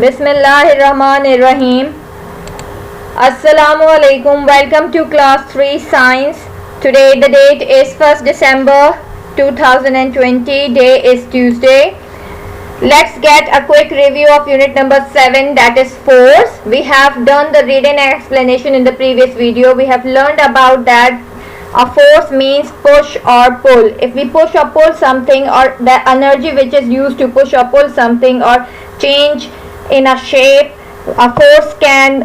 Bismillahirrahmanirrahim. Assalamu alaikum. Welcome to class 3 science. Today the date is 1st December 2020. Day is Tuesday. Let's get a quick review of unit number 7, that is force. We have done the reading and explanation in the previous video. We have learned about that a force means push or pull. If we push or pull something, or the energy which is used to push or pull something or change in a shape, a force can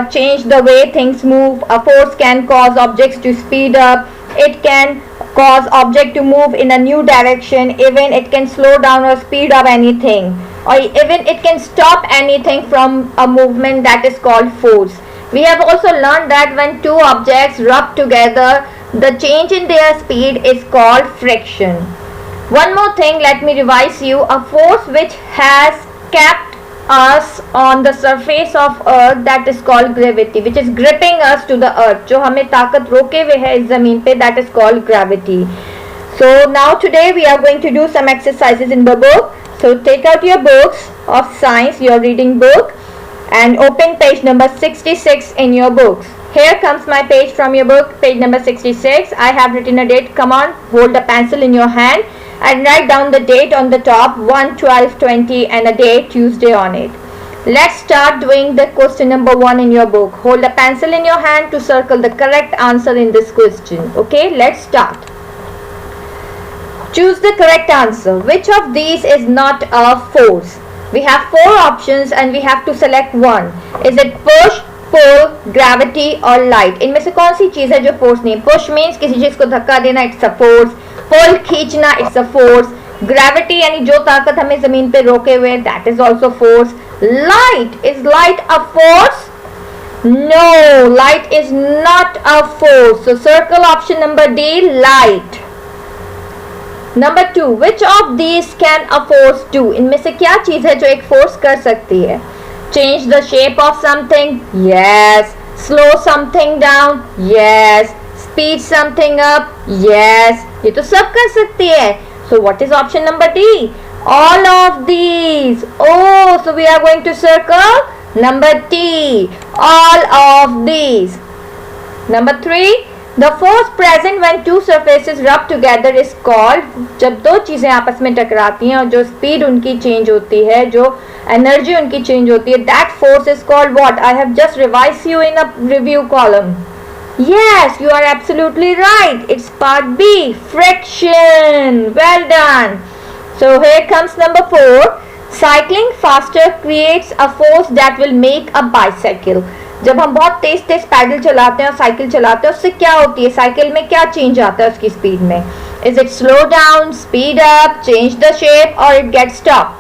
change the way things move. A force can cause objects to speed up. It can cause object to move in a new direction. Even it can slow down or speed up anything, or even it can stop anything from a movement, that is called force. We have also learned that when two objects rub together, the change in their speed is called friction. One more thing, let me revise you. A force which has kept us on the surface of earth, that is called gravity, which is gripping us to the earth, जो हमें ताकत रोके हुए है इस जमीन पे, that is called gravity. So now today we are going to do some exercises in the book. So take out your books of science, your reading book, and open page number 66 in your books. Here comes my page from your book, page number 66. I have written a date. Come on, hold a pencil in your hand and write down the date on the top, 1/12/20, and a date Tuesday on it. Let's start doing the question number 1 in your book. Hold a pencil in your hand to circle the correct answer in this question. Okay, let's start. Choose the correct answer. Which of these is not a force? We have 4 options and we have to select one. Is it push, pull, gravity or light? इनमें से कौन सी चीज है जो force नहीं? Push means किसी चीज को धक्का देना, इट्स अ फोर्स. पुल खींचना, इट्स अ फोर्स. ग्रेविटी यानी जो ताकत हमें जमीन पे रोके हुए, that is also force. Light, is light a force? No, light is not a force. So circle option number D, light. Number 2, which of these can a force do? इनमें से क्या चीज है जो एक फोर्स कर सकती है? Change the shape of something? Yes. Slow something down? Yes. Speed something up? Yes. ये तो सब कर सकती है. So what is option number D? All of these. Oh, so we are going to circle number D. All of these. Number 3. The force present when two surfaces rub together is called, जब दो चीजें आपस में टकराती हैं और जो speed उनकी चेंज होती है, जो एनर्जी उनकी चेंज होती है, that force is called what? I have just revised you in a review column. Yes, you are absolutely right. It's part B, friction. Well done. So here comes number 4. Cycling faster creates a force that will make a bicycle. जब हम बहुत तेज तेज pedal चलाते हैं और cycle चलाते हैं, उससे क्या होती है? साइकिल में क्या चेंज आता है उसकी स्पीड में? Is it slow down, speed up, change the shape और it get stop?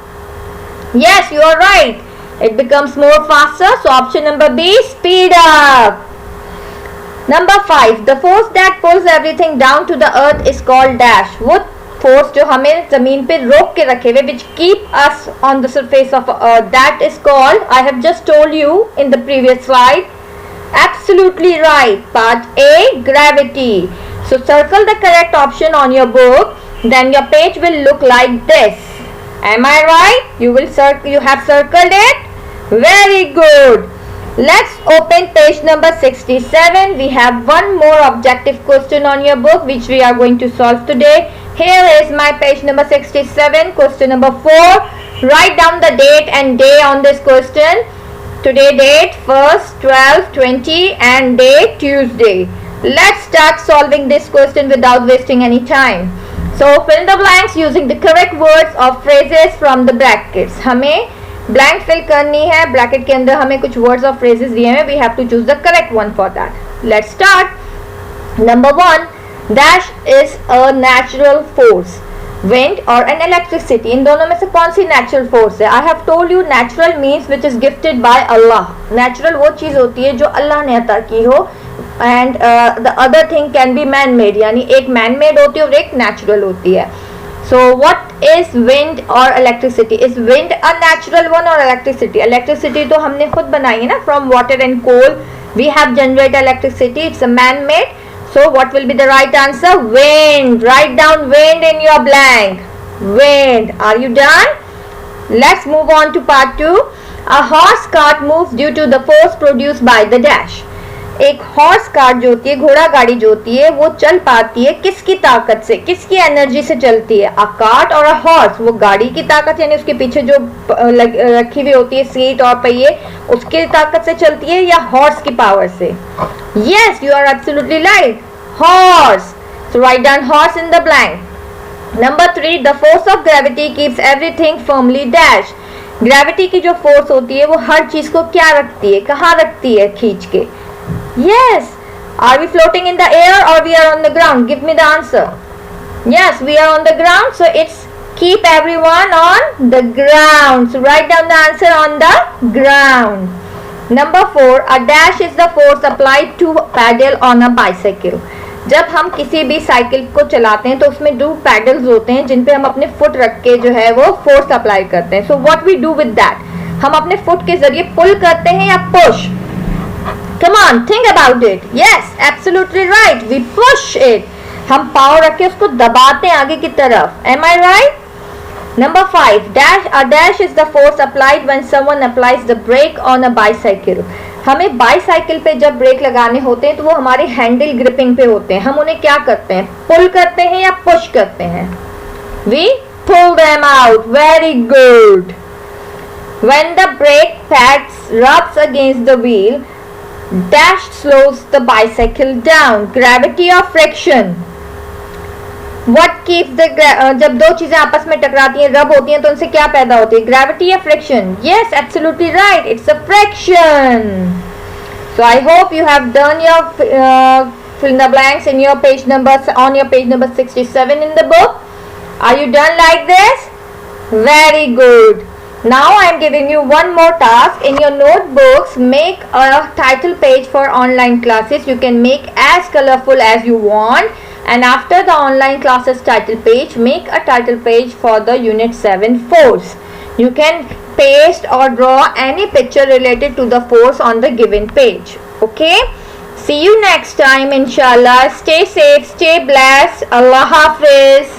Yes, you are right. It becomes more faster. So option number B, speed up. Number 5, the force that pulls everything down to the earth is called dash. वो force जो हमें जमीन पे रोक के रखे हुए, which keep us on the surface of earth, that is called, I have just told you in the previous slide. Absolutely right. Part A, gravity. So circle the correct option on your book. Then your page will look like this. Am I right? You have circled it. Very good. Let's open page number 67. We have one more objective question on your book which we are going to solve today. Here is my page number 67, question number 4. Write down the date and day on this question. Today date 1/12/20 and day Tuesday. Let's start solving this question without wasting any time. So fill the blanks using the correct words or phrases from the brackets. हमें blank fill करनी है. Bracket के अंदर हमें कुछ words और phrases दिए हैं. We have to choose the correct one for that. Let's start. Number 1. Dash is a natural force. Wind or an electricity. इन दोनों में से कौन सी natural force है? I have told you natural means which is gifted by Allah. Natural वो चीज़ होती है जो अल्लाह ने अता की हो. And the other thing can be man made. यानी एक man made होती है और एक natural होती है. So what is wind or electricity? Is wind a natural one or electricity? Electricity तो हमने खुद बनाई है ना, from water and coal. We have generated electricity. It's a man made. So what will be the right answer? Wind. Write down wind in your blank. Wind. Are you done? Let's move on to part 2. A horse cart moves due to the force produced by the dash. एक horse cart जो होती है, घोड़ा गाड़ी जो होती है, वो चल पाती है किसकी ताकत से, किसकी एनर्जी से चलती है? अ कार्ट और अ हॉर्स, वो गाड़ी की ताकत यानी उसके पीछे जो रखी हुई होती है सीट और पहिए, उसकी ताकत से चलती है या हॉर्स की पावर से? Yes, you are absolutely right, horse. So write down horse in the blank. Number 3, the force of gravity keeps everything firmly dash. Gravity की जो फोर्स होती है वो हर चीज को क्या रखती है, कहाँ रखती है खींच के? Yes. Are we floating in the air or we are on the ground? Give me the answer. Yes, we are on the ground. So it's keep everyone on the ground. So write down the answer on the ground. Number 4. A dash is the force applied to pedal on a bicycle. जब हम किसी भी cycle को चलाते हैं तो उसमें 2 paddles होते हैं जिन पे हम अपने फुट रख के जो है वो फोर्स अप्लाई करते हैं. So what we do with that? हम अपने फुट के जरिए पुल करते हैं या push? Come on, think about it. Yes, absolutely right. We push it. हम पाँव रख के उसको दबाते हैं आगे की तरफ. Am I right? Number 5. A dash is the force applied when someone applies the brake on a bicycle. हमें बाईसाइकिल पे जब ब्रेक लगाने होते हैं तो वो हमारे हैंडल ग्रिपिंग पे होते हैं. हम उन्हें क्या करते हैं? पुल करते हैं या पुश करते हैं? We pull them out. Very good. When the brake pads rubs against the wheel, dash slows the bicycle down. Gravity or friction? What keeps the जब 2 चीजें आपस में टकराती हैं, रब होती हैं, तो उनसे क्या पैदा होती है? Gravity या friction? Yes, absolutely right. It's a friction. So I hope you have done your fill in the blanks in your page number 67 in the book. Are you done like this? Very good. Now I am giving you one more task. In your notebooks, make a title page for online classes. You can make as colorful as you want. And after the online classes title page, make a title page for the Unit 7 force. You can paste or draw any picture related to the force on the given page. Okay? See you next time, inshallah. Stay safe, stay blessed. Allah Hafiz.